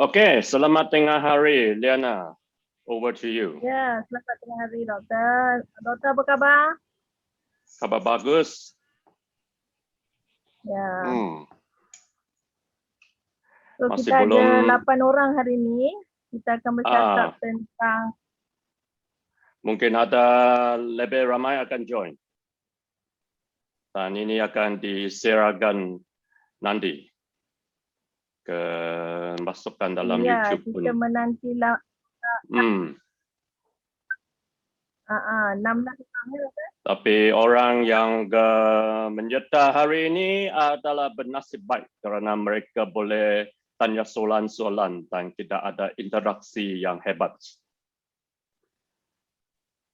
Okay, selamat tengah hari, Liana. Over to you. Ya, selamat tengah hari, Doktor. Doktor, apa khabar? Kabar bagus. Ya. So, Masih kita belum- ada 8 orang hari ini. Kita akan bercakap tentang... Mungkin ada lebih ramai akan join. Dan ini akan diseragan nanti ke masukkan dalam YouTube pun. Kita menantilah 16 orang, ya, Doktor? Tapi orang yang menyerta hari ini adalah bernasib baik kerana mereka boleh tanya soalan-soalan dan tidak ada interaksi yang hebat.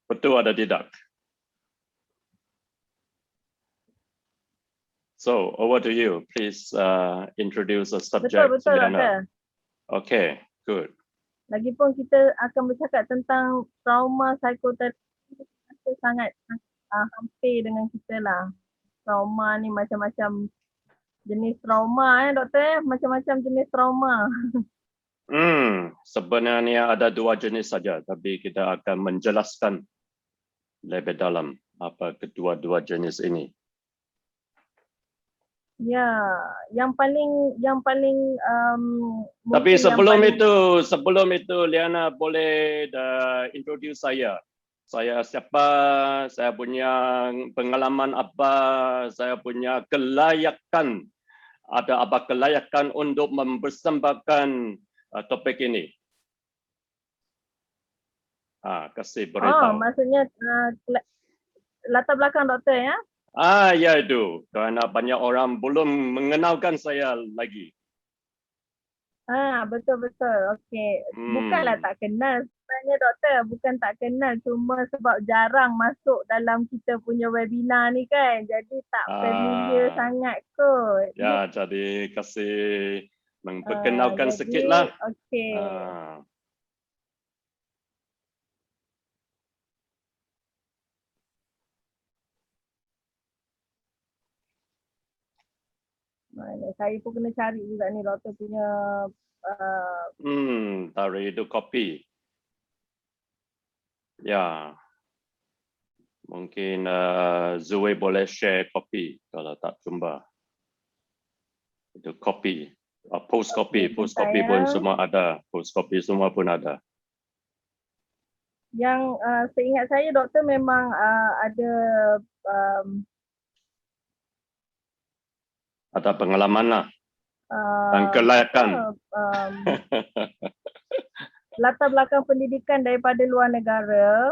Betul ada tidak? So, over to you. Please introduce the subject. Betul, Liana. Doktor. Okay, good. Lagipun kita akan bercakap tentang trauma psikoterapi. Sangat hampir dengan kita lah. Trauma ni macam-macam jenis trauma, Doktor. Macam-macam jenis trauma. Sebenarnya ada 2 jenis saja, tapi kita akan menjelaskan lebih dalam apa kedua-dua jenis ini. Ya, yang paling tapi sebelum itu Liana boleh introduce saya. Saya siapa, saya punya pengalaman apa, saya punya kelayakan, ada apa kelayakan untuk mempersembahkan topik ini. Kasih beritahu. Maksudnya latar belakang Doktor, ya? Ya itu, kerana banyak orang belum mengenalkan saya lagi. Betul-betul. Okey. Bukanlah tak kenal sebenarnya, Doktor. Bukan tak kenal, cuma sebab jarang masuk dalam kita punya webinar ni kan. Jadi tak familiar sangat kot. Ya, jadi kasih memperkenalkan sikitlah. Okey. Saya pun kena cari juga ni Doktor punya dari itu copy. Ya. Mungkin Zoe boleh share copy kalau tak jumpa. Itu copy. Post copy pun semua ada. Post copy semua pun ada. Yang seingat saya Doktor memang ada ada pengalaman lah. Dan kelayakan. Latar belakang pendidikan daripada luar negara.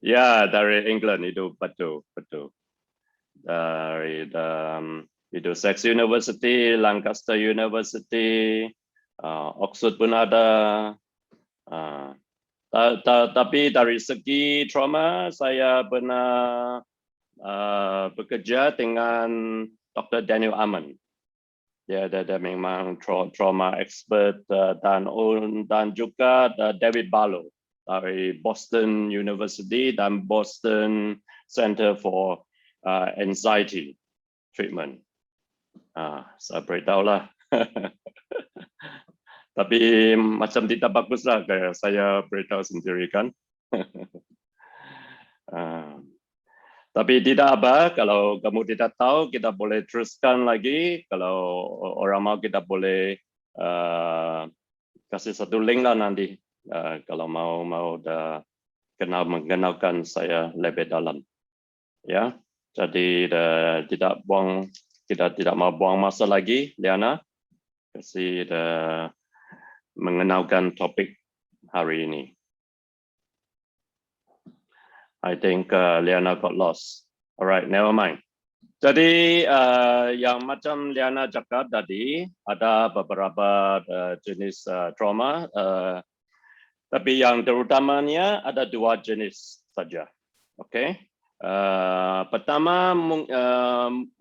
Ya, dari England itu betul. Dari Middlesex University, Lancaster University, Oxford pun ada. Tapi dari segi trauma, saya pernah bekerja dengan Dr. Daniel Aman. Dia memang trauma expert dan juga David Barlow dari Boston University dan Boston Center for Anxiety Treatment. Saya beritahulah. Tapi macam tidak baguslah kayak saya beritahu sendiri kan. Tapi tidak apa, kalau kamu tidak tahu, kita boleh teruskan lagi. Kalau orang mau, kita boleh kasih satu link lah nanti. Kalau mau mengenalkan saya lebih dalam. Ya, jadi kita tidak mau buang masa lagi, Liana. Kasih mengenalkan topik hari ini. I think Liana got lost. Alright, never mind. Jadi yang macam Liana cakap tadi, ada beberapa jenis trauma, tapi yang terutamanya ada 2 jenis saja. Okay. Pertama,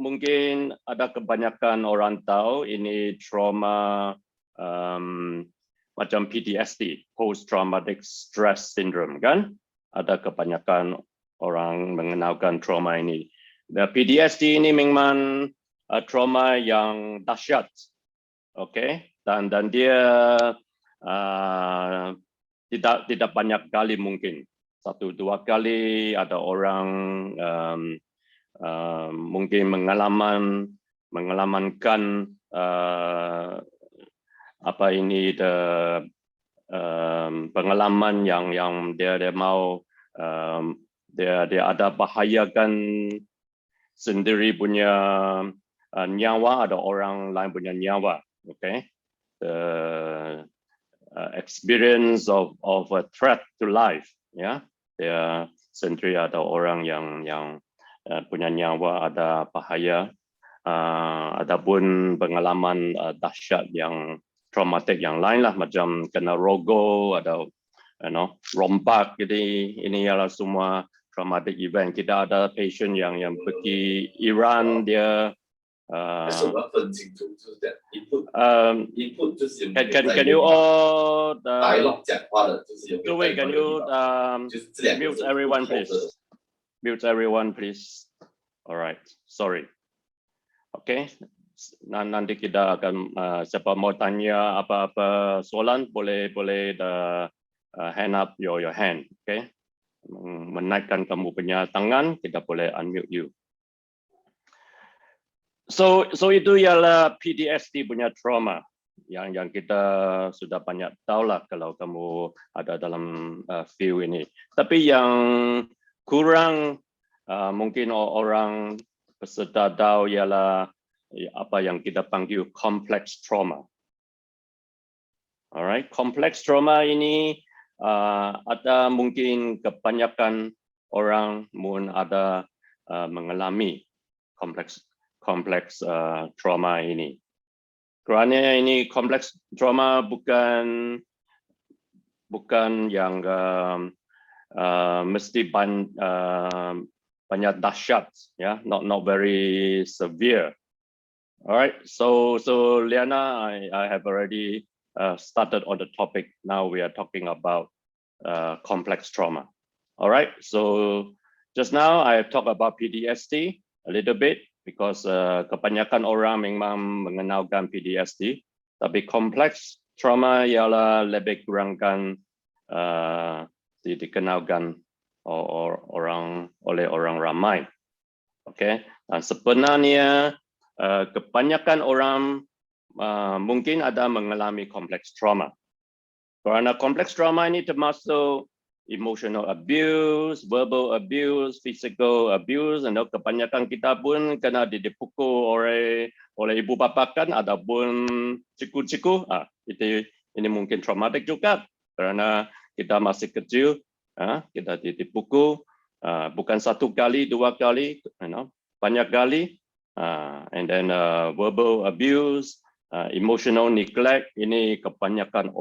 mungkin ada kebanyakan orang tahu ini trauma macam PTSD, Post Traumatic Stress Syndrome, kan? Ada kebanyakan orang mengenalkan trauma ini. PTSD ini memang trauma yang dahsyat, okay? Dan dia tidak banyak kali mungkin. 1-2 kali ada orang mungkin mengalami pengalaman yang dia mau dia ada bahayakan sendiri punya nyawa, ada orang lain punya nyawa. Okay, the experience of a threat to life, ya, dia sendiri ada orang yang punya nyawa, ada bahaya, adapun pengalaman dahsyat yang traumatik yang lain lah, macam kena rogo, ada rompak, jadi ini ialah semua traumatic event. Kita ada patient yang pergi Iran, dia can you all can you mute everyone please? Mute everyone please. Alright, sorry. Okay, nanti kita akan siapa mau tanya apa-apa soalan boleh hand up your hand. Okay, menaikkan kamu punya tangan, kita boleh unmute you. So itu ialah PTSD punya trauma yang kita sudah banyak tahu lah kalau kamu ada dalam field ini. Tapi yang kurang mungkin orang peserta tahu ialah apa yang kita panggil complex trauma. Alright, complex trauma ini ada mungkin kebanyakan orang ada mengalami complex trauma ini. Kerana ini complex trauma bukan yang mesti banyak dahsyat, ya, not very severe. Alright, so Liana, I have already started on the topic. Now we are talking about complex trauma. Alright, so just now I talked about PTSD a little bit, because kebanyakan orang memang mengenalkan PTSD, tapi kompleks trauma ialah lebih kurangkan dikenalkan oleh orang ramai. Okay, dan sebenarnya kebanyakan orang mungkin ada mengalami kompleks trauma. Karena kompleks trauma ini termasuk emotional abuse, verbal abuse, physical abuse, dan kebanyakan kita pun kena dipukul oleh ibu bapa kan, ataupun ciku-ciku. Ini mungkin traumatik juga karena kita masih kecil, kita dipukul bukan 1 kali, 2 kali, banyak kali, and then verbal abuse, emotional neglect, ini kebanyakan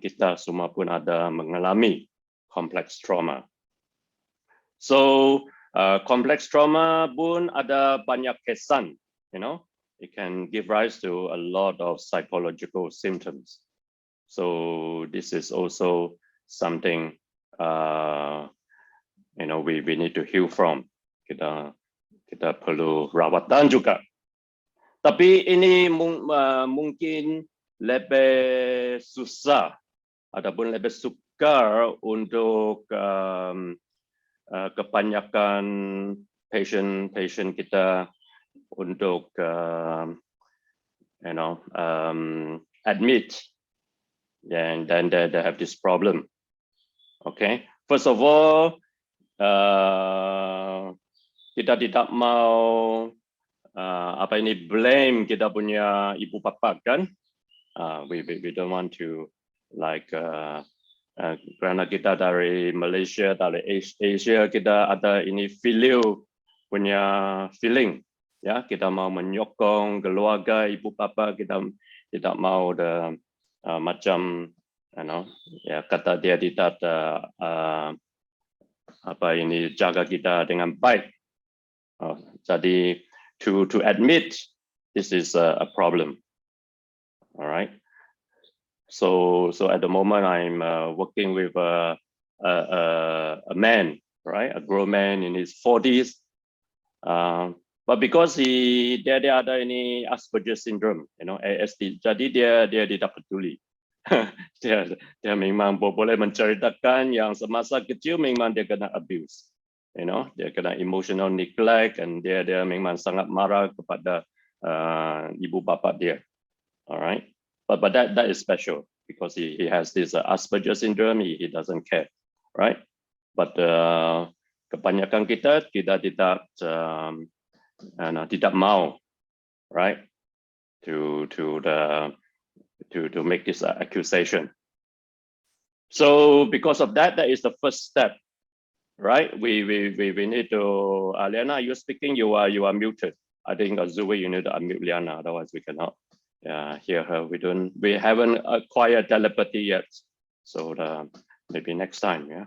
kita semua pun ada mengalami complex trauma. So complex trauma pun ada banyak kesan, it can give rise to a lot of psychological symptoms. So this is also something we need to heal from. Kita perlu rawatan juga. Tapi ini mungkin lebih susah ataupun lebih sukar untuk kebanyakan patient kita untuk admit, and then they have this problem. Okay, first of all, kita tidak mau blame kita punya ibu bapa kan. We don't want to karena kita dari Malaysia, dari Asia, kita ada ini punya feeling, ya, kita mau menyokong keluarga ibu bapa, kita tidak mau macam ya, kata dia tidak jaga kita dengan baik. Jadi to admit this is a problem. All right. So at the moment I'm working with a man, right? A grown man in his 40s. But because dia ada ini Asperger syndrome, ASD, jadi dia tidak peduli. dia memang boleh menceritakan yang semasa kecil memang dia kena abuse, dia kena emotional neglect, and dia memang sangat marah kepada ibu bapa dia. Alright, but that is special because he has this Asperger syndrome. He doesn't care, right? But kebanyakan kita tidak mau, right, to make this accusation. So because of that is the first step, right? We need to. Liana, you're speaking. You are muted. I think Zui, you need to unmute Liana, otherwise we cannot hear her. We haven't acquired telepathy yet, so maybe next time, yeah.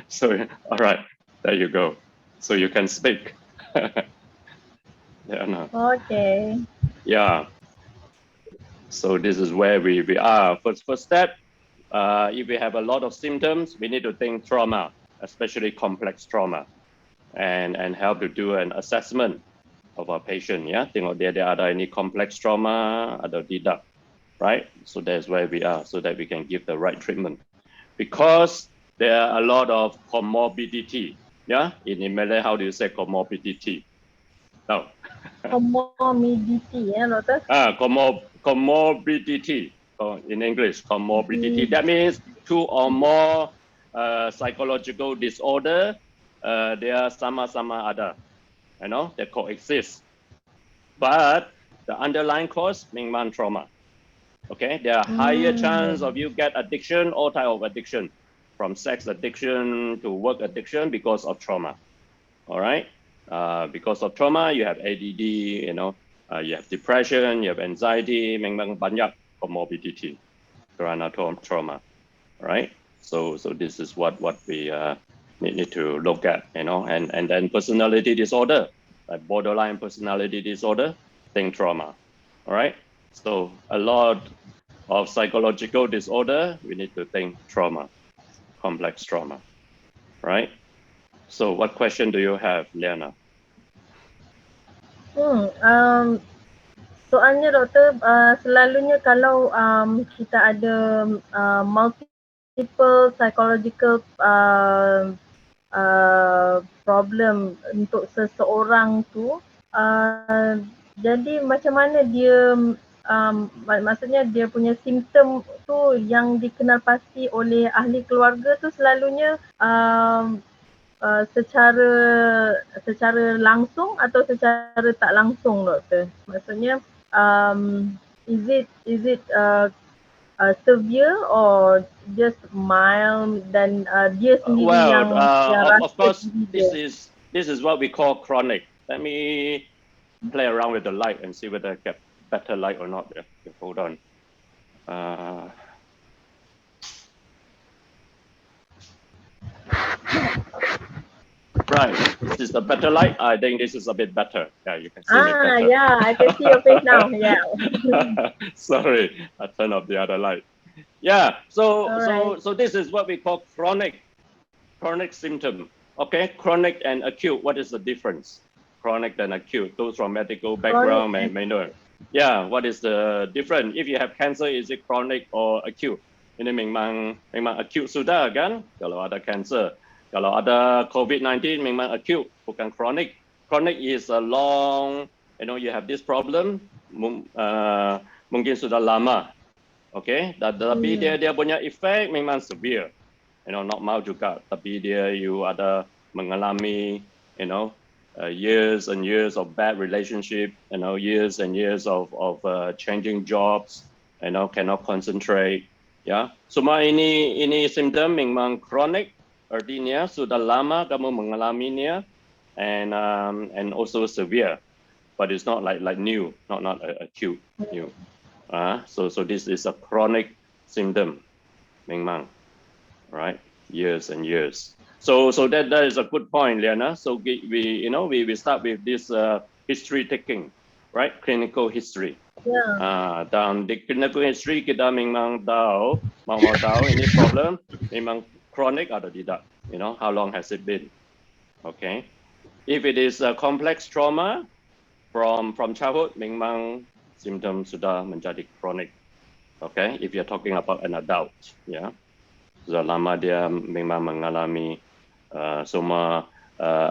So all right, there you go. So you can speak. Liana. Okay. Yeah. So this is where we are. First step, if we have a lot of symptoms, we need to think trauma, especially complex trauma, and help to do an assessment of our patient. Yeah, tengok dia ada any complex trauma atau tidak, right? So that's where we are, so that we can give the right treatment. Because there are a lot of comorbidity. Yeah, in Malay, how do you say comorbidity? No. Comorbidity, doktor? Comorbidity. In English, comorbidity. That means 2 or more psychological disorder. They are sama-sama ada, they coexist. But the underlying cause, memang trauma. Okay, there are higher chance of you get addiction, all type of addiction, from sex addiction to work addiction because of trauma. All right. Because of trauma, you have ADD, you have depression, you have anxiety, memang banyak comorbidity kerana trauma, right? So this is what we need to look at, and then personality disorder, like borderline personality disorder, think trauma, all right? So a lot of psychological disorder, we need to think trauma, complex trauma, right? So what question do you have, Liana? Soalnya doktor, selalunya kalau kita ada multiple psychological problem untuk seseorang tu, jadi macam mana dia maksudnya dia punya simptom tu yang dikenalpasti oleh ahli keluarga tu selalunya secara langsung atau secara tak langsung, doktor? Maksudnya is it severe or just mild, dan dia sendiri yang rasa. Of course, this is what we call chronic. Let me play around with the light and see whether I get better light or not. Yeah, hold on. Right, this is the better light. I think this is a bit better. Yeah, you can see me better. Yeah, I can see your face now. Yeah. Sorry, I turned off the other light. Yeah, so this is what we call chronic symptom. Okay, chronic and acute. What is the difference? Chronic and acute. Those from medical background may know. Yeah, what is the difference? If you have cancer, is it chronic or acute? Ini memang acute sudah kan? Kalau ada cancer. Kalau ada COVID-19 memang acute, bukan chronic. Chronic is a long, you have this problem, mungkin sudah lama, okay? Tapi dia punya efek memang severe, not mau juga. Tapi you ada mengalami, years and years of bad relationship, years and years of changing jobs, cannot concentrate, ya. Semua ini symptom memang chronic. Artinya sudah lama kamu mengalaminya, and also severe, but it's not like new, not acute new. So this is a chronic symptom, memang, right? Years and years. So that is a good point, Liana. So we start with this history taking, right? Clinical history. Yeah. Dan di clinical history kita memang mau tahu ini problem memang chronic atau tidak, how long has it been? Okay, if it is a complex trauma from childhood, memang symptom sudah menjadi chronic. Okay, if you're talking about an adult, ya, selama dia memang mengalami semua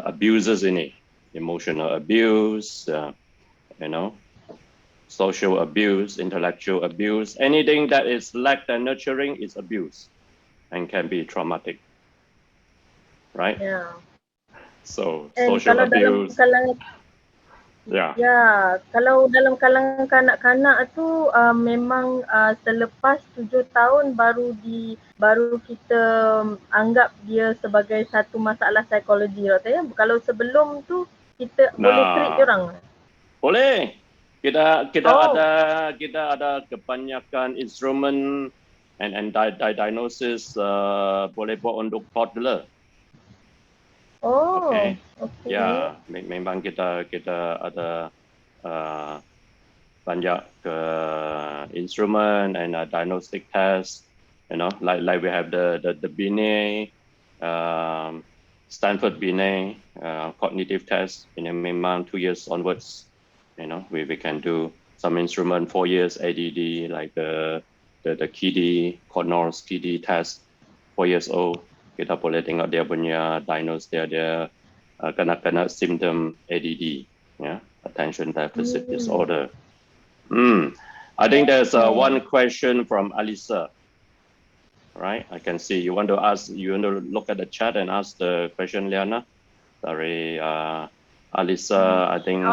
abuses ini, emotional abuse, you know, social abuse, intellectual abuse, anything that is lacked and nurturing is abuse and can be traumatic, right? Yeah. So And social kalau dalam abuse, kalangan yeah. kalau dalam kalangan kanak-kanak tu memang selepas 7 tahun baru kita anggap dia sebagai satu masalah psikologi, Dr. ya. Kalau sebelum tu kita boleh treat dia orang. Boleh. Kita Oh. ada kebanyakan instrumen and diagnosis boleh buat untuk toddler. Oh. Okay. Okay. Ya, memang kita ada banyak instrument and diagnostic test, you know, like we have the BNA, Stanford BNA cognitive test, you know, memang 2 years onwards, you know, we can do some instrument 4 years ADD like the KD, Connors KD test, 4 years old. Kita boleh tengok dia punya diagnose dia kena symptom ADD, yeah, attention deficit disorder. I think there's one question from Alisa, right? I can see you want to look at the chat and ask the question, Liana. Sorry, Alisa, I think,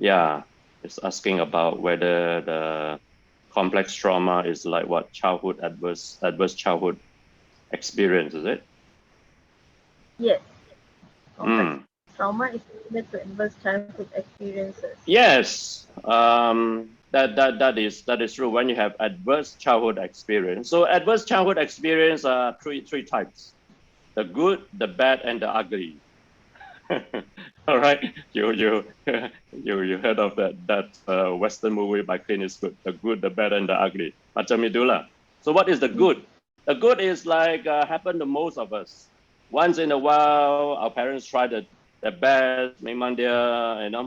yeah, it's asking about whether the complex trauma is like what adverse childhood experience, is it? Yes. Complex trauma is related to adverse childhood experiences. Yes, that is true. When you have adverse childhood experience, so adverse childhood experience are three types: the good, the bad, and the ugly. All right, you heard of that Western movie by Clint Eastwood, The Good, the Bad, and the Ugly. Macam itulah. So what is the good? The good is like happen to most of us. Once in a while, our parents try their best. Memang dia, you know,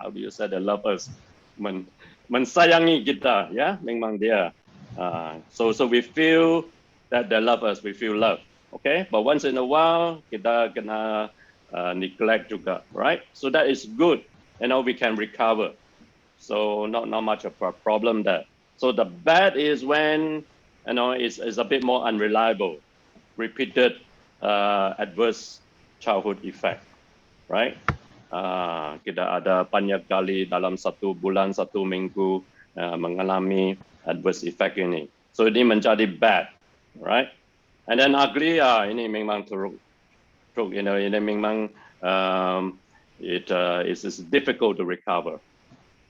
how do you say, they love us, mensayangi kita, ya, memang dia. So we feel that they love us, we feel love, okay? But once in a while, kita kena neglect juga, right? So that is good, you know, we can recover. So not much of a problem there. So the bad is when, you know, it's a bit more unreliable, repeated adverse childhood effect, right? Kita ada banyak kali dalam 1 bulan, 1 minggu mengalami adverse effect ini. So ini menjadi bad, right? And then ugly, ini memang teruk, you know, ini memang it is difficult to recover,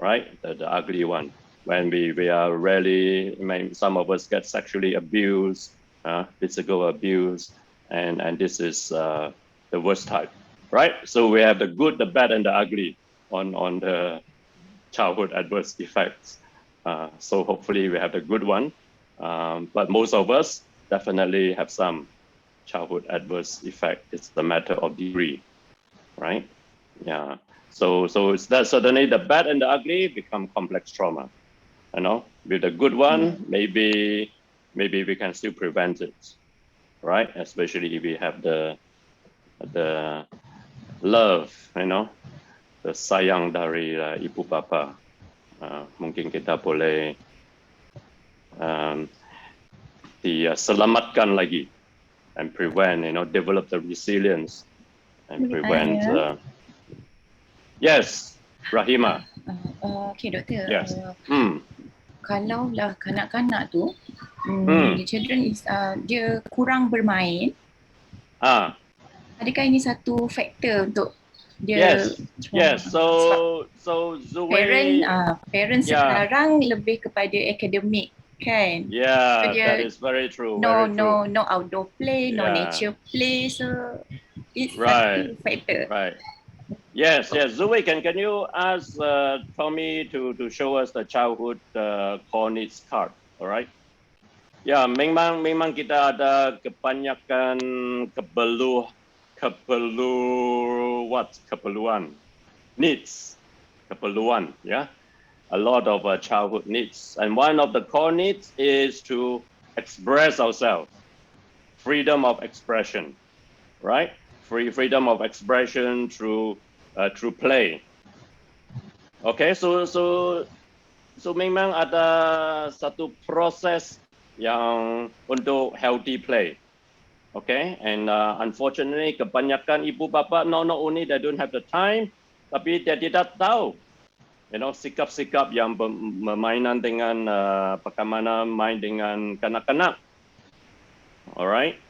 right? The ugly one. When we are really, some of us get sexually abused, physical abuse, and this is the worst type, right? So we have the good, the bad, and the ugly on the childhood adverse effects. So hopefully we have the good one, but most of us definitely have some childhood adverse effect. It's the matter of degree, right? Yeah. So it's that suddenly the bad and the ugly become complex trauma. You know, with the good one, maybe we can still prevent it, right? Especially if we have the love, you know, the sayang dari ibu bapa. Mungkin kita boleh diselamatkan lagi and prevent, you know, develop the resilience and prevent. Yes, Rahima. Okay, doktor. Yes. Kalau lah kanak-kanak tu, the children is dia kurang bermain. Adakah ini satu faktor untuk dia? Yes. So Zoe, parents sekarang lebih kepada akademik, kan? Yeah, so that is very true. No outdoor play, no nature play. So it's satu factor. Right. Yes. Zoe, can you ask Tommy to show us the childhood core needs card, all right? Ya, memang kita ada kebanyakan keperluan, needs, keperluan, ya. a lot of childhood needs. And one of the core needs is to express ourselves, freedom of expression, right? Freedom of expression through play. Okay, so memang ada satu proses yang untuk healthy play. Okay, and unfortunately kebanyakan ibu bapa not only they don't have the time, tapi dia tidak tahu, sikap-sikap yang bermainan dengan bagaimana main dengan kanak-kanak. Alright,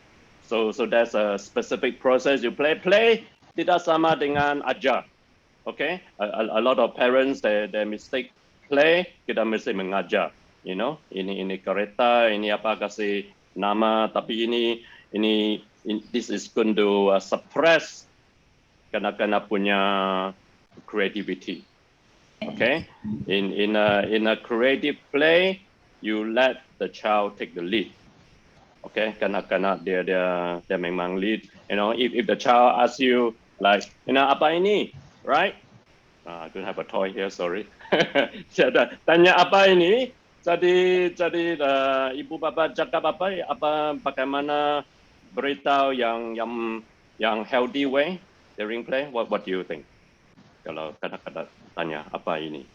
so there's a specific process you play. Play tidak sama dengan ajar. Okay, a lot of parents they mistake play, kita mesti mengajar, ini kereta, ini apa kasih nama, tapi ini this is going to suppress kanak-kanak punya creativity. Okay, in a creative play, you let the child take the lead. Okay, kanak-kanak dia memang lead. If the child asks you like, apa ini? Right? I don't have a toy here, sorry. Tanya apa ini? Jadi ibu bapa cakap apa bagaimana beritahu yang healthy way during play? What do you think? Kalau kadang-kadang tanya apa ini?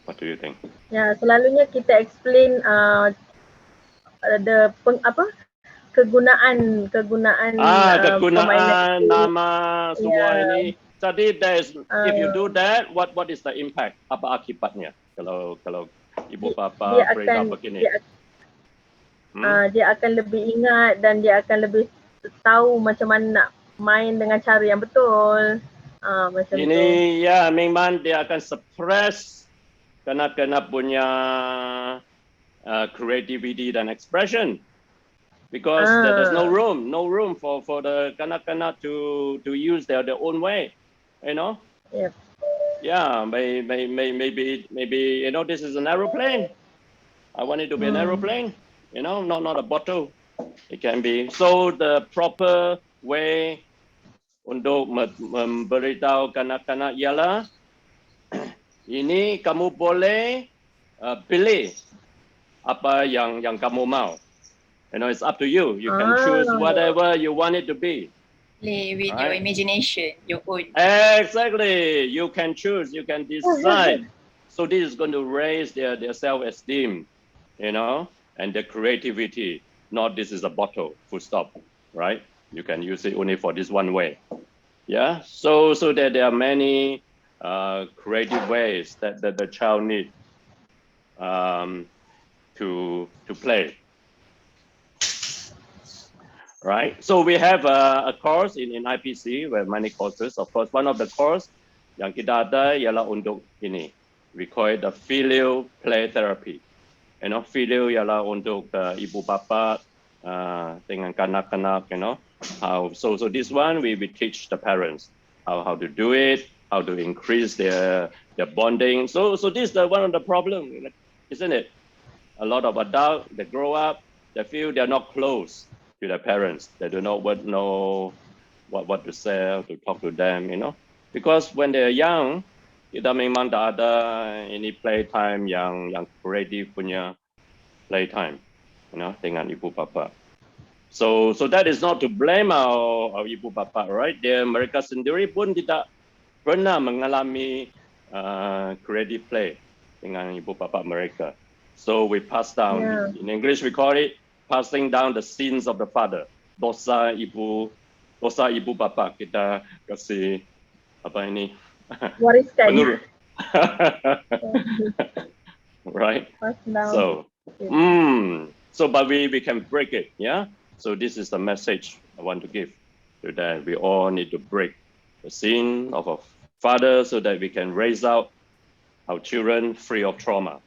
What do you think? Ya, selalunya kita explain kegunaan kegunaan nama semua ini. Jadi if you do that, what is the impact? Apa akibatnya kalau ibu bapa beritahu begini? Dia akan lebih ingat dan dia akan lebih tahu macam mana nak main dengan cara yang betul. Macam ini tu. Ya, memang dia akan suppress kanak-kanak punya creativity dan expression. Because there's no room for the kanak-kanak to use their own way, Yep. Yeah, maybe this is an aeroplane. I want it to be an aeroplane, not a bottle. It can be. So the proper way untuk memberitahu kanak-kanak ialah ini kamu boleh pilih apa yang kamu mau. It's up to you. You can choose whatever you want it to be. Play with your imagination, your own. Exactly. You can choose. You can decide. So this is going to raise their self-esteem, and their creativity. Not this is a bottle. Full stop. Right? You can use it only for this one way. Yeah. So there are many creative ways that the child needs to play. Right, so we have a course in IPC, where many courses. Of course, one of the course yang kita ada ialah untuk ini. We call it the filial play therapy. Filial ialah untuk ibu bapa dengan kanak-kanak. How so this one we teach the parents how to do it, how to increase their bonding. So this is one of the problem, isn't it? A lot of adults they grow up, they feel they're not close to their parents. They do not know what to say, to talk to them, Because when they're young, kita memang tak ada any playtime yang creative punya playtime, dengan ibu bapa. So that is not to blame our ibu bapa, right? Mereka sendiri pun tidak pernah mengalami creative play dengan ibu bapa mereka. So we pass down. In English we call it passing down the sins of the father. Dosa ibu bapa kita kasih apa ini? Wariskan. Right. Pass down. So but we can break it, yeah. So this is the message I want to give to that we all need to break the sin of a father so that we can raise out our children free of trauma.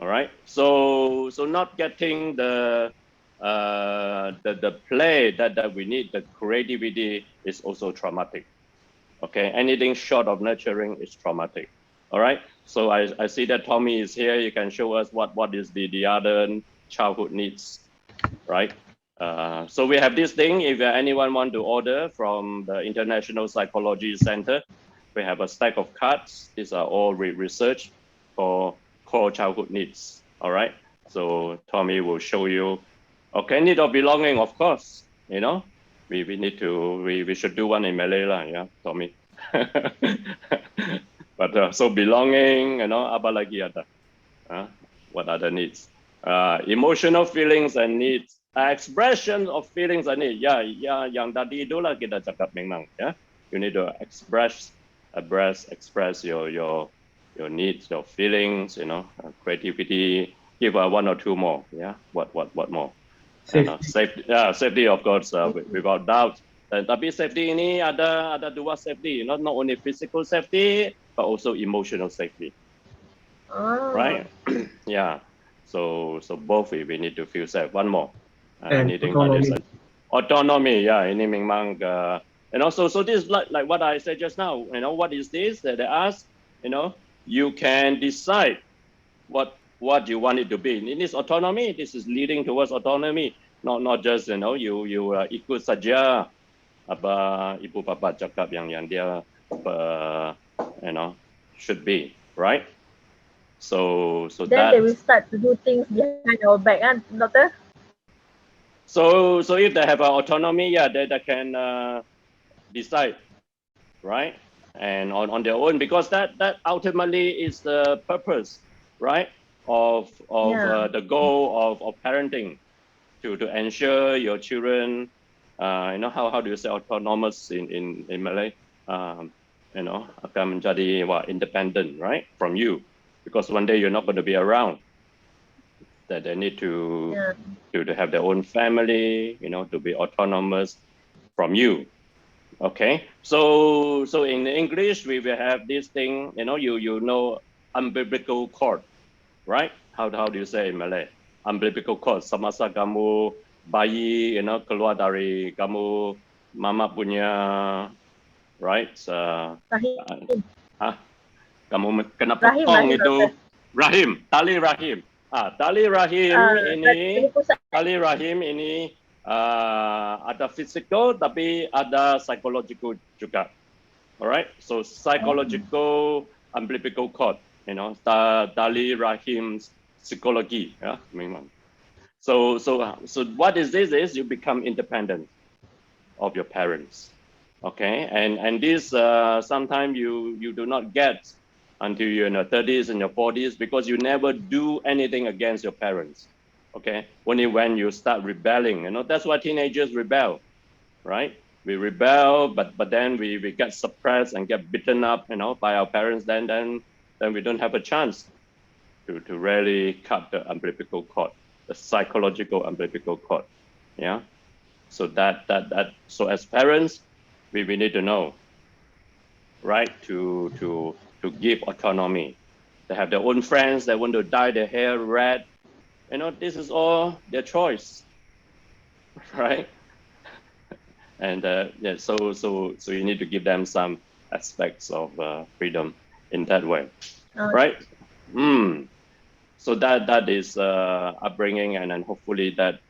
All right. So not getting the play that we need, the creativity is also traumatic. Okay. Anything short of nurturing is traumatic. All right. So I see that Tommy is here. You can show us what is the other childhood needs, right? So we have this thing. If anyone want to order from the International Psychology Center, we have a stack of cards. These are all research for core childhood needs. All right. So Tommy will show you. Okay, need of belonging, of course. You know, we should do one in Malay lah, yeah, Tommy. But so belonging, you know, apa lagi ada? What other needs? Emotional feelings and needs. Expression of feelings and needs. Ya, yang tadi itulah kita cakap memang, ya. You need to express your needs, your feelings, you know, creativity. Give one or two more, yeah. What more? Safety. Safety, of course, without doubt. Tapi safety ini ada dua safety, not only physical safety, but also emotional safety. Right? Yeah. So both we need to feel safe. One more. Autonomy. Yeah. Ini memang. And also, so this is like what I said just now. You know, what is this that they ask? You know, you can decide what you want it to be. In this autonomy, this is leading towards autonomy. Not just, you know, you ikut saja apa ibu bapa cakap yang dia you know, should be, right? So then that they will start to do things behind our back, doctor. So if they have autonomy, yeah, they can decide, right? And on their own, because that ultimately is the purpose, right? Of the goal of parenting, to ensure your children, you know, how do you say autonomous in Malay? You know, akan menjadi independent, right, from you, because one day you're not going to be around. That they need to have their own family, you know, to be autonomous from you. Okay, so in English we will have this thing, you know, you know, umbilical cord, right? How do you say in Malay? Umbilical cord. Semasa kamu bayi, you know, keluar dari kamu mama punya, right? Kamu kena potong itu rahim, tali rahim. Tali rahim ini ada physical tapi ada psychological juga. Alright, so psychological umbilical cord, you know, tali rahim psikologi, ya, memang. So what is this? Is you become independent of your parents, okay? And this sometimes you do not get until you're in your 30s and your 40s, because you never do anything against your parents, okay? Only when you start rebelling, you know, that's why teenagers rebel, right? We rebel, but then we get suppressed and get beaten up, you know, by our parents. Then we don't have a chance to really cut the umbilical cord, the psychological umbilical cord, yeah. So so as parents, we need to know, right, to give autonomy. They have their own friends. They want to dye their hair red. You know, this is all their choice, right? And so you need to give them some aspects of freedom in that way, right? So that is upbringing, and then hopefully that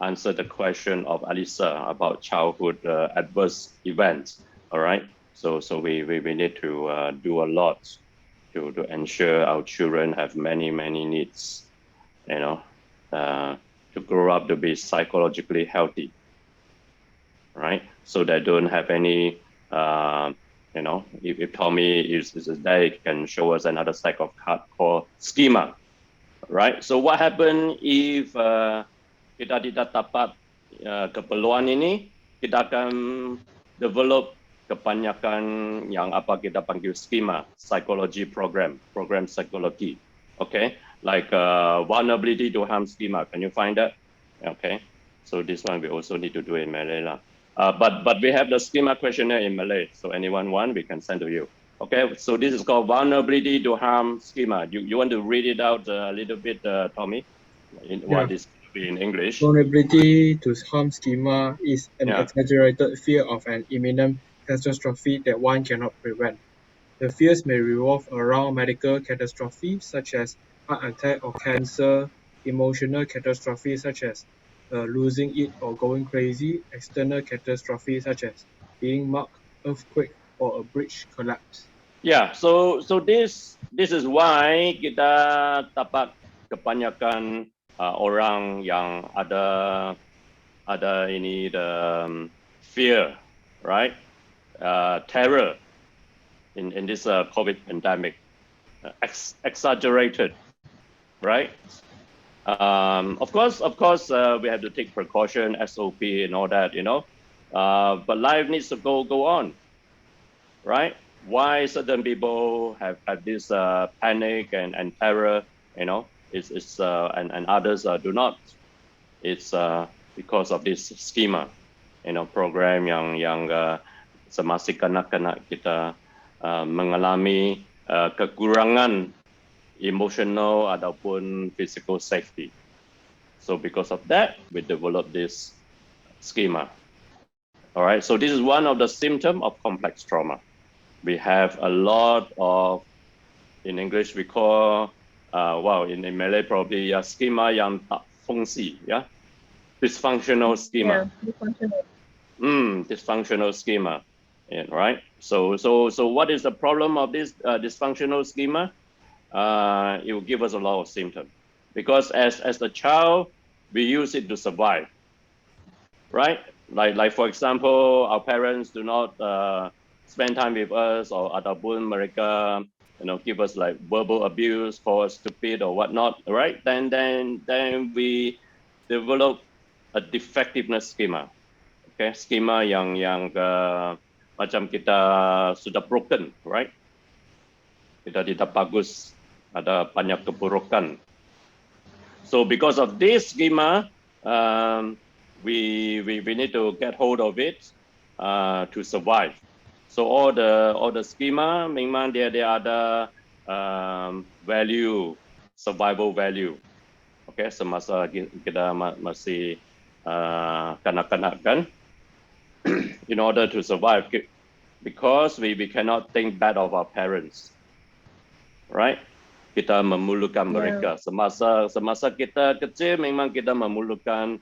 answer the question of Alisa about childhood adverse events. All right. So we need to do a lot to ensure our children have many needs, you know, to grow up to be psychologically healthy, right? So they don't have any, you know, if Tommy is there, he can show us another stack of cards called schema, right? So what happens if kita tidak dapat keperluan ini, kita akan develop kebanyakan yang apa kita panggil schema, psychology program psychology, okay? Like vulnerability to harm schema. Can you find that? Okay. So this one we also need to do in Malay lah. But we have the schema questionnaire in Malay. So anyone want, we can send to you. Okay. So this is called vulnerability to harm schema. You want to read it out a little bit, Tommy? What is in English? Vulnerability to harm schema is an exaggerated fear of an imminent catastrophe that one cannot prevent. The fears may revolve around medical catastrophe such as heart attack or cancer, emotional catastrophe such as losing it or going crazy, external catastrophe such as being mugged, earthquake, or a bridge collapse. Yeah, so this is why kita dapat kebanyakan orang yang ada ini the fear, right? Terror in this COVID pandemic, exaggerated, right? Of course, we have to take precaution, SOP, and all that, you know. But life needs to go on, right? Why certain people have this panic and terror, you know, and others do not. It's because of this schema, you know, program yang semasa kanak-kanak kita mengalami kekurangan emotional ataupun physical safety. So because of that, we developed this schema. All right, so this is one of the symptoms of complex trauma. We have a lot of, in English we call, in Malay probably schema yang tak fungsi, yeah, dysfunctional schema. Yeah, Dysfunctional schema, yeah, right? So what is the problem of this dysfunctional schema? It will give us a lot of symptoms because as a child we use it to survive, right? Like for example, our parents do not spend time with us, or ataupun mereka, you know, give us like verbal abuse, call us stupid or whatnot, right? Then we develop a defectiveness schema, okay? Schema yang macam kita sudah broken, right? Kita tidak bagus, ada banyak keburukan. So because of this schema, we need to get hold of it to survive. So all the schema memang dia ada value, survival value. Okay, semasa kita masih kanak-kanak kan, in order to survive, because we cannot think bad of our parents, right? Kita memulukan mereka. Semasa kita kecil memang kita memulukan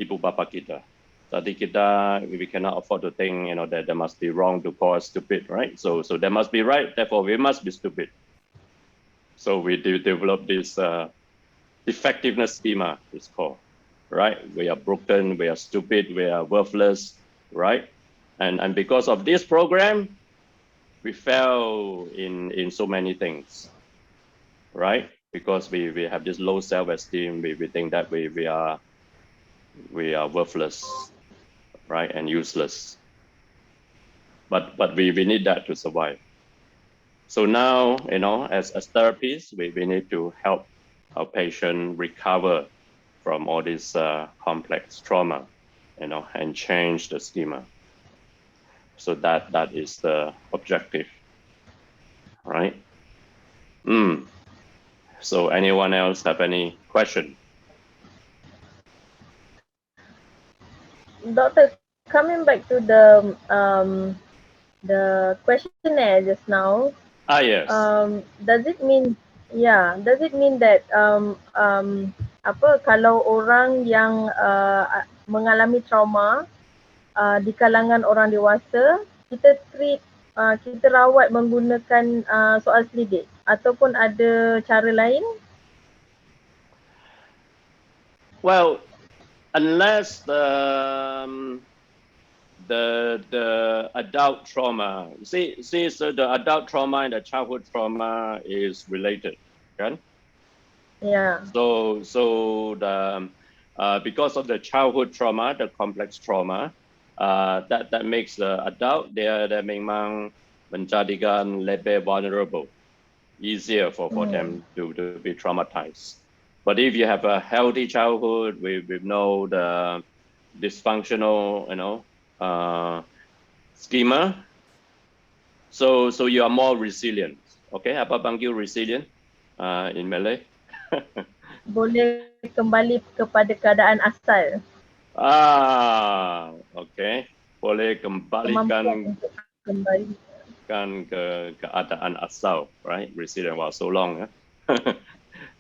ibu bapa kita. Jadi we cannot afford to think, you know, that there must be wrong to call us stupid, right? So there must be right, therefore we must be stupid. So we develop this defectiveness schema, it's called, right? We are broken, we are stupid, we are worthless, right? And because of this program, we fail in so many things, right? Because we have this low self-esteem, we think that we are worthless, right, and useless. But we need that to survive. So now, you know, as therapists, we need to help our patient recover from all this complex trauma, you know, and change the schema. So that is the objective, right? So anyone else have any question? Doctor, coming back to the questionnaire just now. Yes. Does it mean that kalau orang yang mengalami trauma di kalangan orang dewasa, kita rawat menggunakan soal selidik ataupun ada cara lain? Well, unless the adult trauma, see, so the adult trauma and the childhood trauma is related, kan? Yeah. So the because of the childhood trauma, the complex trauma, that makes the adult dia memang menjadikan lebih vulnerable, easier for them to be traumatized. But if you have a healthy childhood with no the dysfunctional, you know, schema, so you are more resilient. Okay, apa panggil resilient in Malay? Boleh kembali kepada keadaan asal. Okay. Boleh kembalikan Kembali ke keadaan asal, right? Resilient. Wow, so long. Huh?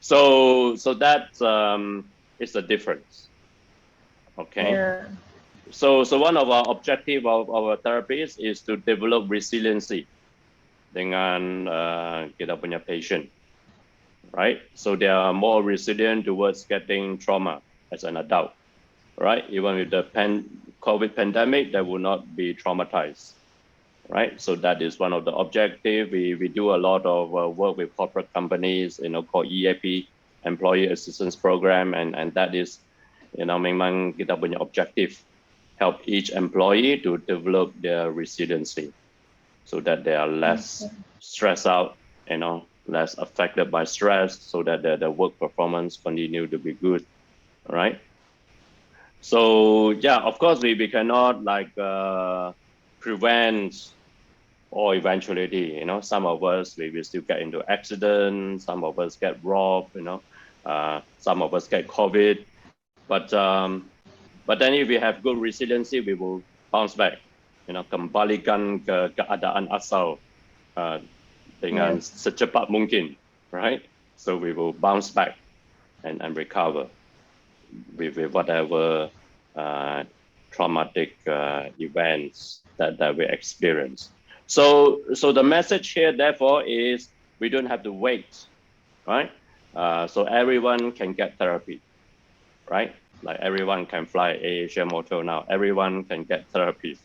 So that is the difference. Okay. So one of our objective of our therapies is to develop resiliency dengan kita punya patient, right? So they are more resilient towards getting trauma as an adult, right? Even with the COVID pandemic, they will not be traumatized, right? So that is one of the objective. We do a lot of work with corporate companies, called EAP, Employee Assistance Program, and that is, memang kita punya objective, help each employee to develop their resiliency, so that they are less stressed out, less affected by stress, so that the work performance continue to be good, right? So yeah, of course we cannot prevent all eventuality. Some of us we will still get into accidents, some of us get robbed, some of us get COVID, but then if we have good resiliency, we will bounce back. Kembalikan ke keadaan asal dengan secepat mungkin, right? So we will bounce back and recover with whatever traumatic events that we experience. So the message here, therefore, is we don't have to wait, right? So everyone can get therapy, right? Like everyone can fly Asia Moto now. Everyone can get therapy.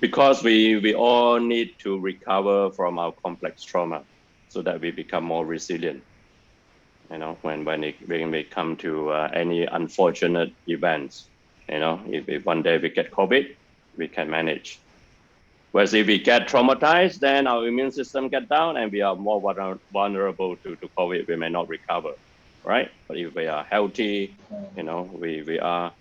Because we all need to recover from our complex trauma so that we become more resilient. When we come to any unfortunate events, if one day we get COVID, we can manage. Whereas if we get traumatized, then our immune system get down and we are more vulnerable to COVID. We may not recover, right? But if we are healthy, we are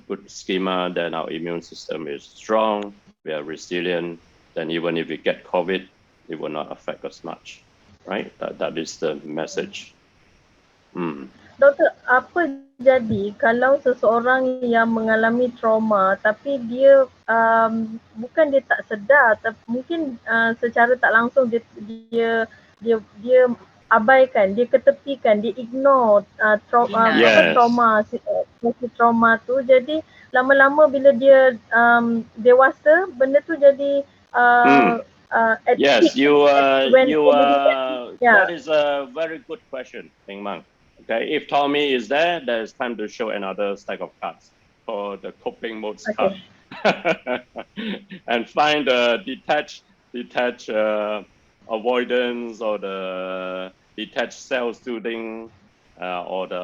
good schema, then our immune system is strong, we are resilient, then even if we get COVID, it will not affect us much, right? That is the message. Doktor, apa jadi kalau seseorang yang mengalami trauma tapi dia bukan dia tak sedar, tapi mungkin secara tak langsung dia abaikan, dia ketepikan, dia ignore trauma tu, jadi lama-lama bila dia dewasa, benda tu jadi yes, that is a very good question, Peng Mang. Okay, if Tommy is there, there's time to show another stack of cards for the coping modes card. And find the detached avoidance, or the detached self-soothing, or the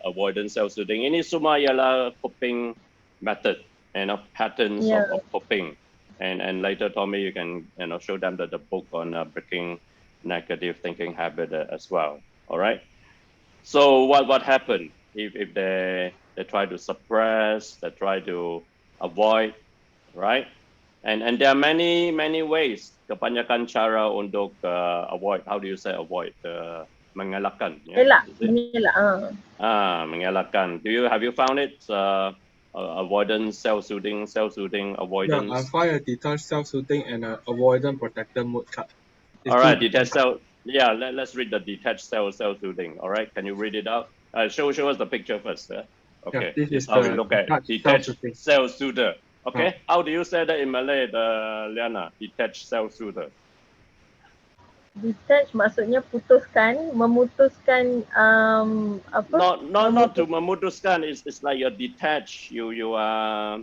avoidance self-soothing. Ini semua ialah coping method and patterns of coping. And later, Tommy, you can show them the book on breaking negative thinking habit as well. All right. So what happened if they try to suppress, they try to avoid, right? And there are many ways. Kebanyakan cara untuk avoid. How do you say avoid? Mengelakkan. Mengelakkan. Have you found it? Avoidance, self-soothing, avoidance. Yeah, I find a detached self-soothing and an avoidant protector mode card. All right, detached self. Yeah, let's read the detached self-soothing. All right, can you read it out? Show us the picture first. Okay, this is how we look at detached self-soother. Okay, how do you say that in Malay, Liana? Detached self-soother. Detach maksudnya memutuskan apa? Not to memutuskan. It's like you're detached. You are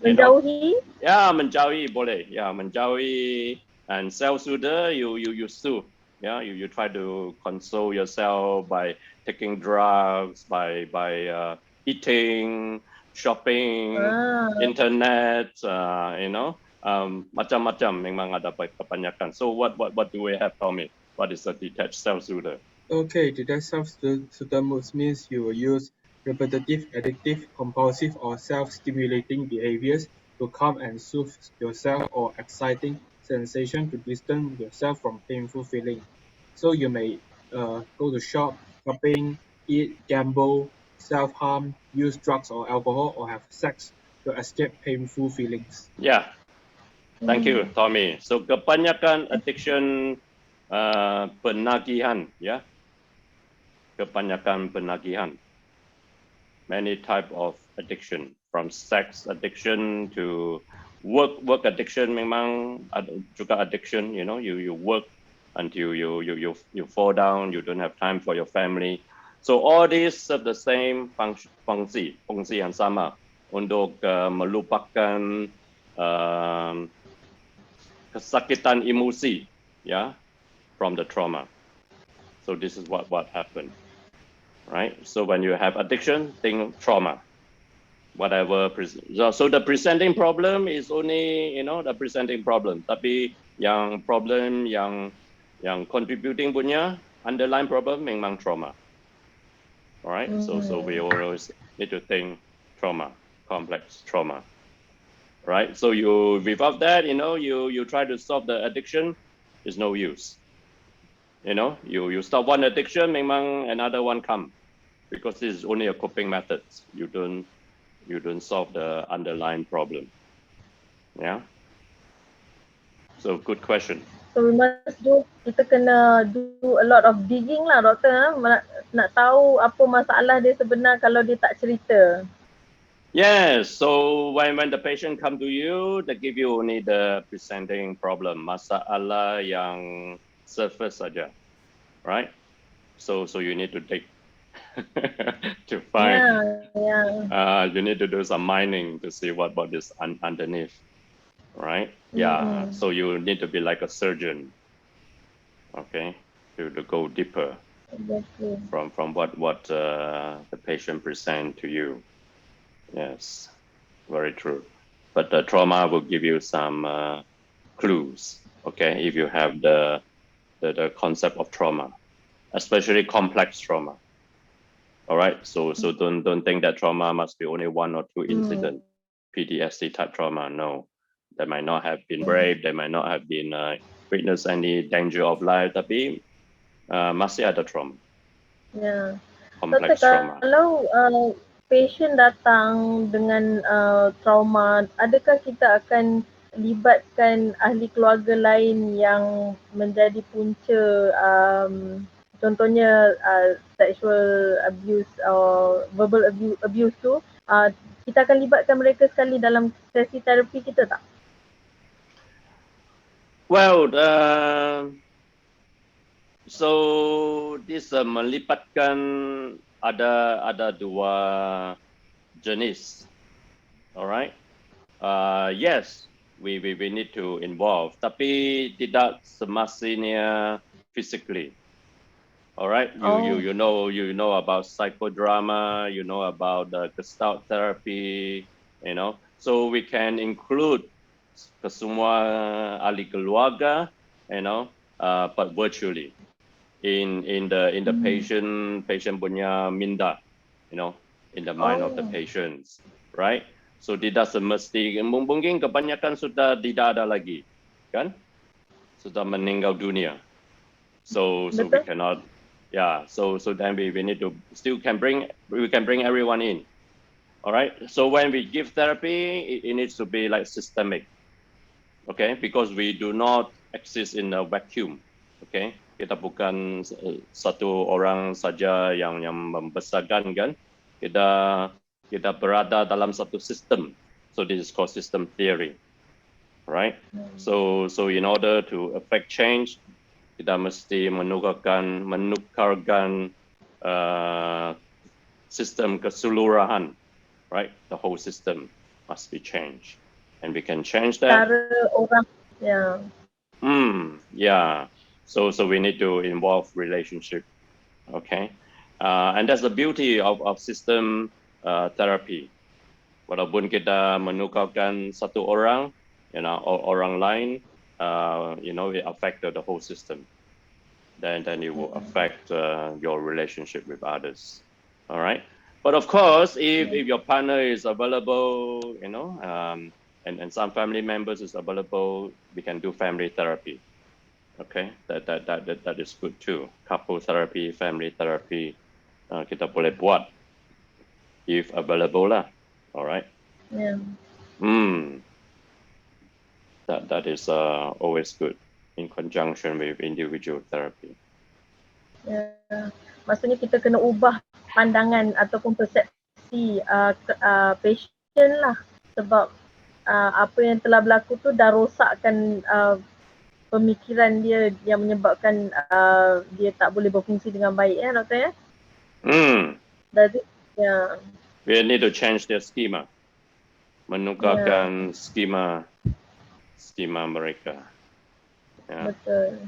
menjauhi. Menjauhi boleh. Menjauhi. And self-soother, you soothe. You try to console yourself by taking drugs, by eating, shopping, internet, macam-macam memang ada kebanyakan. So what do we have, Tommy? What is a detached self-soother? Okay, detached self-soother modes means you will use repetitive, addictive, compulsive, or self-stimulating behaviors to calm and soothe yourself, or exciting sensation to distance yourself from painful feeling. So you may go to shopping, eat, gamble, self-harm, use drugs or alcohol, or have sex to escape painful feelings. Yeah, thank you, Tommy. So kebanyakan addiction penagihan, kebanyakan penagihan. many type of addiction, from sex addiction to work addiction. Memang ada juga addiction, you know, you work until you fall down, you don't have time for your family. So all these serve the same fungsi yang sama untuk melupakan kesakitan emosi, from the trauma. So this is what happened, right? So when you have addiction, think trauma, whatever. So the presenting problem is only, the presenting problem. Tapi yang problem yang contributing punya underlying problem memang trauma. All right. So we always need to think trauma, complex trauma. Right. So without that, you try to solve the addiction, is no use. You stop one addiction, memang another one come, because this is only a coping method. You don't solve the underlying problem. Yeah. So good question. So we must kita kena do a lot of digging lah, doktor. Nak tahu apa masalah dia sebenar kalau dia tak cerita. Yes, so when the patient come to you, they give you only the presenting problem, masalah yang surface saja, right? So you need to dig to find. You need to do some mining to see what is underneath, right? Yeah. So you need to be like a surgeon, okay, to go deeper. Exactly. From what the patient present to you. Yes, very true. But the trauma will give you some clues, okay, if you have the concept of trauma, especially complex trauma. All right, so don't think that trauma must be only one or two incidents, PTSD type trauma. No, they might not have been brave, they might not have been witness any danger of life, tapi masih ada trauma. Ya. Complex trauma. Kalau patient datang dengan trauma, adakah kita akan libatkan ahli keluarga lain yang menjadi punca, contohnya sexual abuse or verbal abuse tu, kita akan libatkan mereka sekali dalam sesi terapi kita tak? Well, so this melibatkan ada dua jenis, alright. Yes, we need to involve, tapi tidak semestinya physically. Alright, you know about psychodrama, you know about the Gestalt therapy, so we can include kesemua ahli keluarga, but virtually. In the patient punya minda, in the mind of the patients, right? So tidak semesti, mungkin kebanyakan sudah tidak ada lagi, kan? Sudah meninggal dunia. So we cannot, so then we need to we can bring everyone in. All right. So when we give therapy, it needs to be like systemic, okay? Because we do not exist in a vacuum, okay? Kita bukan satu orang saja yang membesarkan, kan? Kita berada dalam satu sistem. So this is called system theory, right? So in order to affect change, kita mesti menukarkan sistem keseluruhan, right? The whole system must be changed, and we can change that. Cara orang, So we need to involve relationship, okay? And that's the beauty of system therapy. Walaupun kita menukarkan satu orang, orang lain, it affected the whole system. Then it will affect your relationship with others. All right. But of course, if your partner is available, and some family members is available, we can do family therapy. Okay, that is good too. Couple therapy, family therapy, kita boleh buat if available lah. All right. Yeah. That is always good in conjunction with individual therapy. Yeah. Maksudnya kita kena ubah pandangan ataupun persepsi kongsi passion lah, sebab apa yang telah berlaku tu dah rosakkan pemikiran dia yang menyebabkan dia tak boleh berfungsi dengan baik doktor ya. Jadi ya. We need to change their schema. Menukarkan skema mereka. Ya. Betul.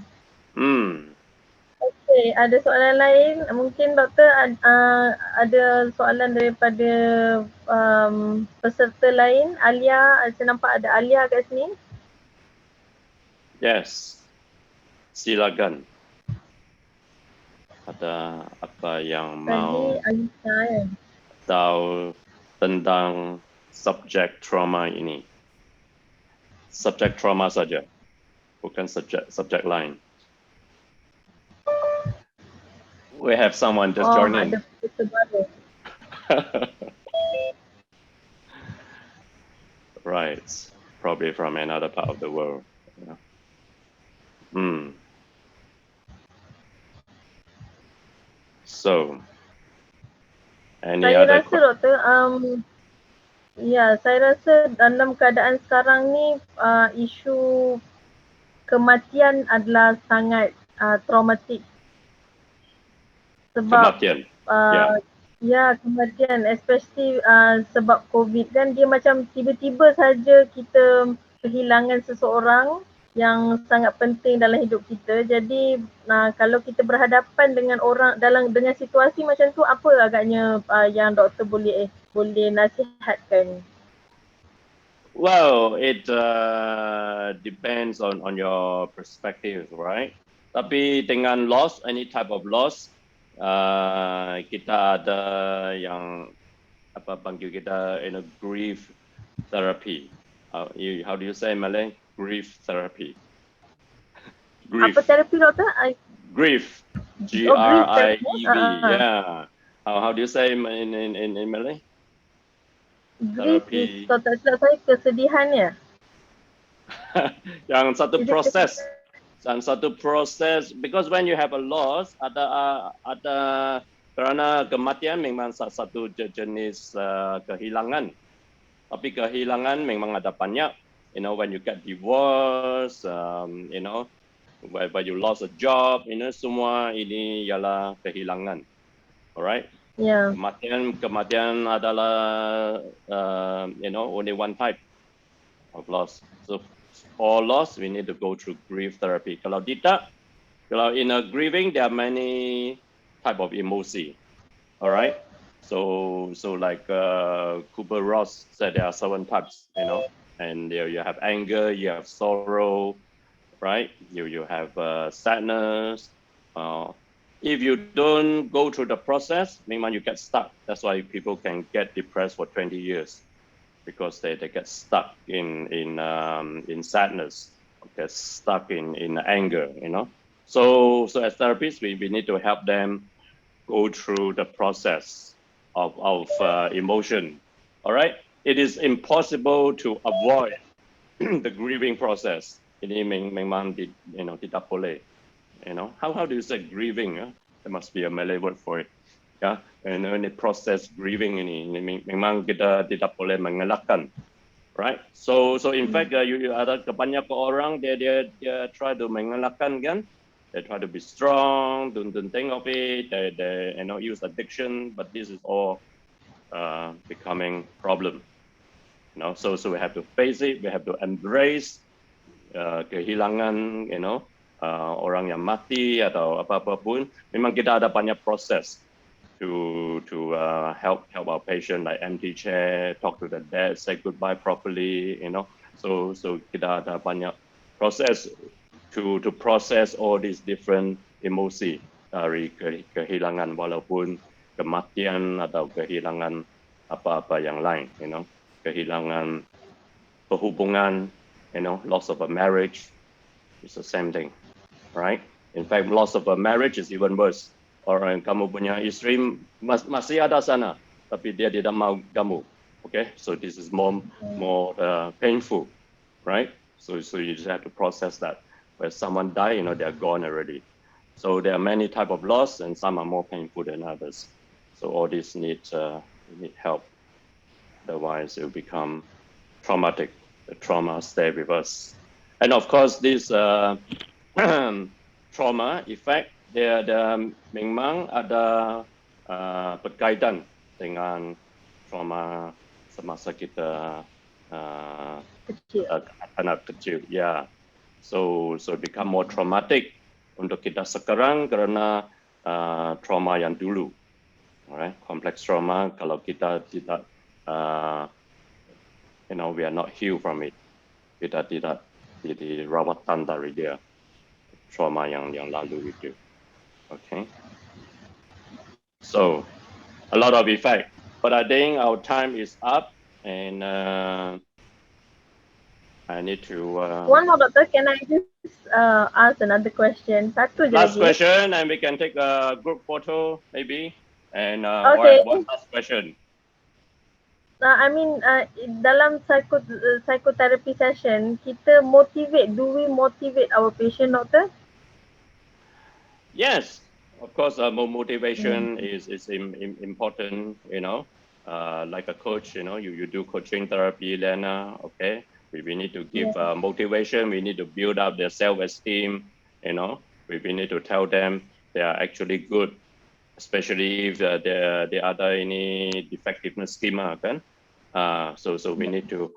Okey, ada soalan lain? Mungkin doktor ada soalan daripada peserta lain. Alia, saya nampak ada Alia kat sini. Yes. Silakan. Ada apa yang mau tahu tentang subjek trauma ini? Subjek trauma saja, bukan subjek lain. We have someone just joining. Ada peserta baru. Right, probably from another part of the world. Yeah. So, any Saya other rasa doktor, ya, saya rasa dalam keadaan sekarang ni isu kematian adalah sangat traumatik. Sebab kematian? Ya, kematian, especially sebab COVID kan, dia macam tiba-tiba saja kita kehilangan seseorang yang sangat penting dalam hidup kita. Jadi kalau kita berhadapan dengan orang dengan situasi macam tu, apa agaknya yang doktor boleh nasihatkan? Well, it depends on your perspective, right? Tapi dengan loss, any type of loss, kita ada yang apa panggil kita grief therapy. How do you say Malay? Grief therapy. Grief. Apa terapi doktor? Grief. Grieve. Yeah. How do you say in Malay? Grief is, kalau tak silap saya, kesedihan ya? Yang satu proses, because when you have a loss, ada kerana kematian memang satu jenis kehilangan. Tapi kehilangan memang ada banyak. You know, when you get divorced, you know, when you lost a job, you know, semua ini ialah kehilangan. Alright? Yeah. Kematian adalah, you know, only one type of loss. So, all loss, we need to go through grief therapy. Kalau tidak, kalau in a grieving, there are many type of emotion. Alright? So like Cooper Ross said, there are 7 types, you know, and there you have anger, you have sorrow, right? You have sadness. If you don't go through the process, meanwhile you get stuck. That's why people can get depressed for 20 years, because they get stuck in sadness, get stuck in anger, you know. So as therapists, we need to help them go through the process of emotion. All right, it is impossible to avoid the grieving process. Ini memang tidak boleh. You know, how do you say grieving? There must be a Malay word for it. Yeah, and the process grieving ini memang kita tidak boleh mengelakkan, right? So in fact, you ada kebanyakan orang dia try to mengelakkan kan? They try to be strong, don't think of it. They use addiction, but this is all becoming problem. You know, so we have to face it. We have to embrace kehilangan, you know, orang yang mati atau apa pun. Memang kita ada banyak proses to help our patient, like empty chair, talk to the dead, say goodbye properly, you know. So kita ada banyak proses to process all these different emosi dari kehilangan, walaupun kematian atau kehilangan apa-apa yang lain, you know, kehilangan perhubungan, you know, loss of a marriage, it's the same thing, right? In fact, loss of a marriage is even worse. Orang kamu punya istri masih ada sana, tapi dia tidak mau kamu, okay? So this is more painful, right? So you just have to process that. Where someone die, you know, they're gone already. So there are many type of loss, and some are more painful than others. So all this needs we need help. Otherwise, it will become traumatic. The trauma stay with us. And of course, this trauma effect, dia memang ada berkaitan dengan trauma semasa kita anak kecil. Yeah. So it become more traumatic untuk kita sekarang kerana trauma yang dulu. Alright, complex trauma kalau kita tidak we are not healed from it. Kita tidak di rawatan dari dia trauma yang lalu itu. Okay. So a lot of effect, but I think our time is up, and I need to. One more, doctor. Can I just ask another question? Satu je Last lagi. question, and we can take a group photo maybe. And Okay. one last question. Dalam psychotherapy session, kita do we motivate our patient, doctor? Yes, of course. Motivation is important. Like a coach. You do coaching therapy, Lena. Okay, we need to give motivation. We need to build up their self-esteem. We need to tell them they are actually good. Especially if there ada any defectiveness schema, kan? So we need to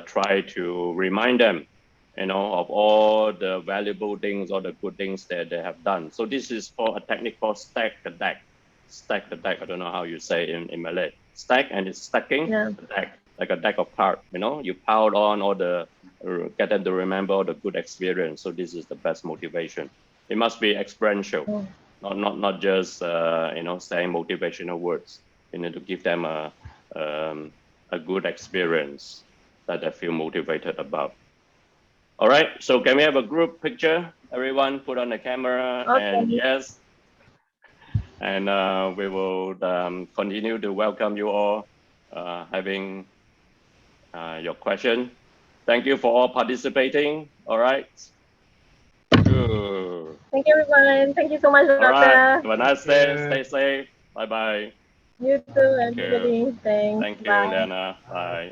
try to remind them, of all the valuable things, all the good things that they have done. So this is for a technique called stack the deck. Stack the deck. I don't know how you say in Malay. Stack, and it's stacking the deck, like a deck of cards. You piled on all the, get them to remember all the good experience. So this is the best motivation. It must be experiential. Not just saying motivational words. You need to give them a good experience that they feel motivated about. All right. So can we have a group picture? Everyone put on the camera. Okay. And yes. And we will continue to welcome you all, having your question. Thank you for all participating. All right. Good. Thank you, everyone. Thank you so much, doctor. All right. Have a nice day. Stay safe. Bye-bye. You too, everybody. Thanks. Thank you, Bye. Lena. Bye.